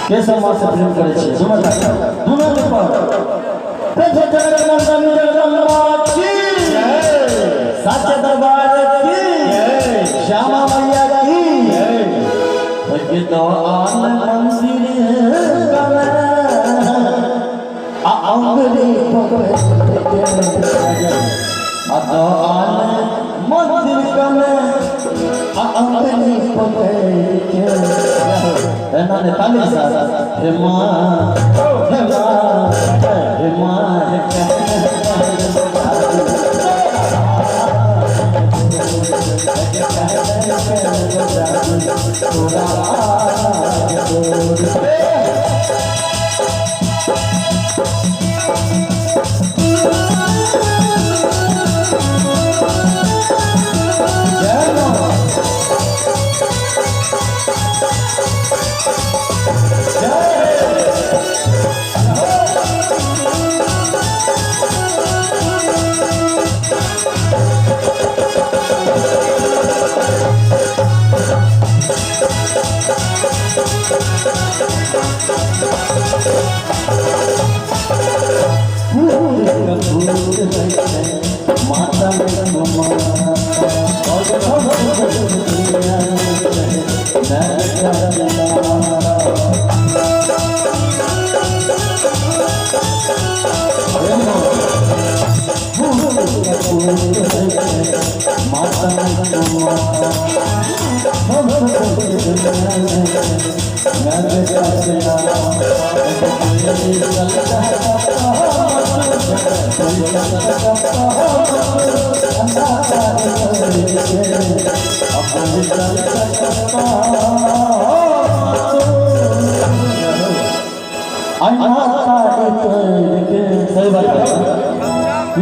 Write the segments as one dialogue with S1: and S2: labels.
S1: कैसा मां से प्रेम करे छे समझ दुनिया के पर जय जगन्नाथ जगन्नाथ की जय साचे दरबार की जय श्यामा मैया की जय भगवान मंदिर गले अंगली पकड़े भगवान मंदिर गले अंगली पकड़े ने ताली सा हे मां हे मां हे मां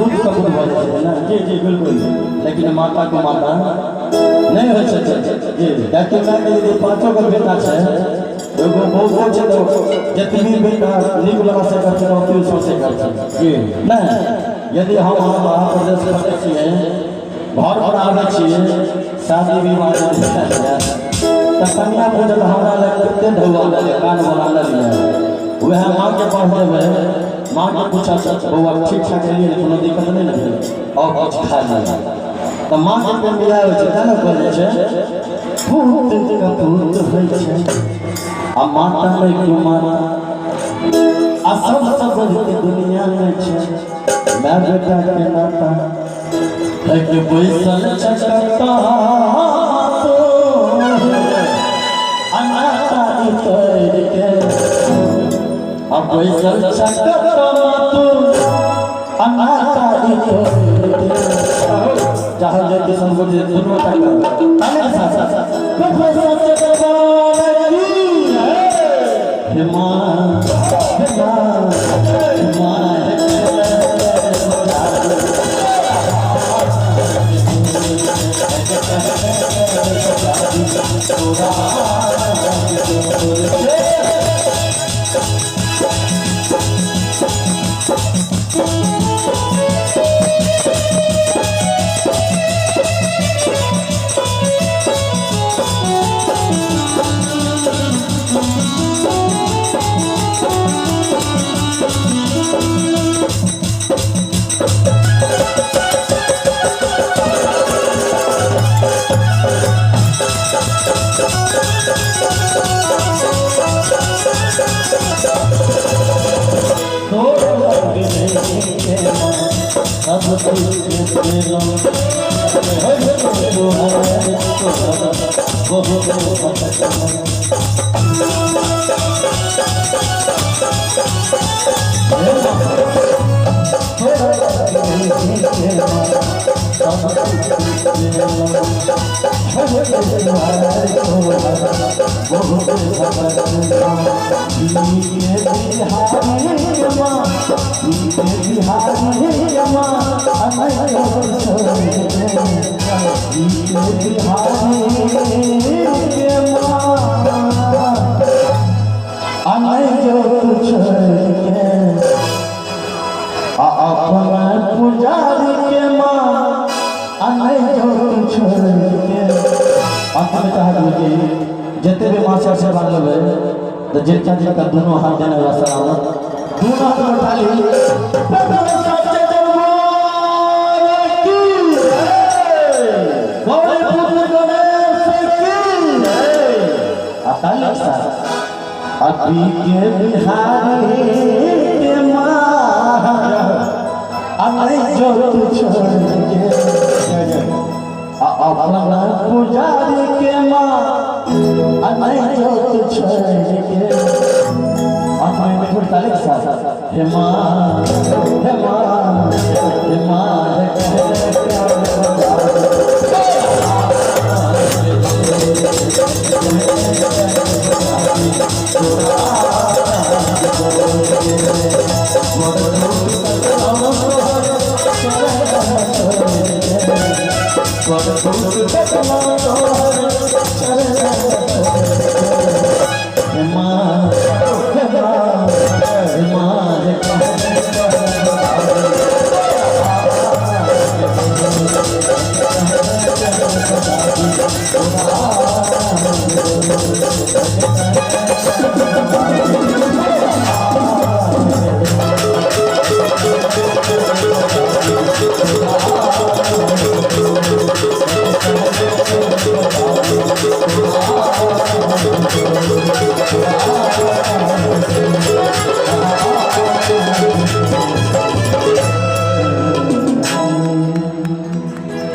S1: जी जी बिल्कुल लेकिन माता को माता नहीं हो सकते जी डॉक्टर साहब के यदि पांचों का बेटा है एगो बहुत छै तो जतनी बेटा नीक लगा से करते हो कि उसमें से करते जी नहीं यदि हम वहां प्रदेश करते छिए घर पर आवे छिए शादी विवाह त कन्या पूजन हमरा लग कते ढौआ लगे कान बना लगे वह मां के पास देवे मां के पूछा बउआ ठीक ठाक है कोनो दिक्कत नहीं ना और कुछ खा लिया तो मां के पे मिला हो छै ना करे छै भूत का भूत होय छै आ माता में क्यों माता आ सब के दुनिया में छै मैं बेटा के नाता है कि बैसल चकता तो अनाता इतर के अब बैसल चकता तो अनाता इतर के जहां जाके संबोध दोनों तक ताले साथ बैसल चकता की हे मां हे मां सब कुछ तेरा पुजारी के माँ जितने भी मास्टर से बांध लो तो जिनका जिनका दोनों हाथ देने वाला सलाम दोनों हाथ उठा ली अभी के बिहारी के माँ जो छोड़ के अपना पुजारी के माँ जो छोड़ के हे माँ हे माँ हे माँ Oh,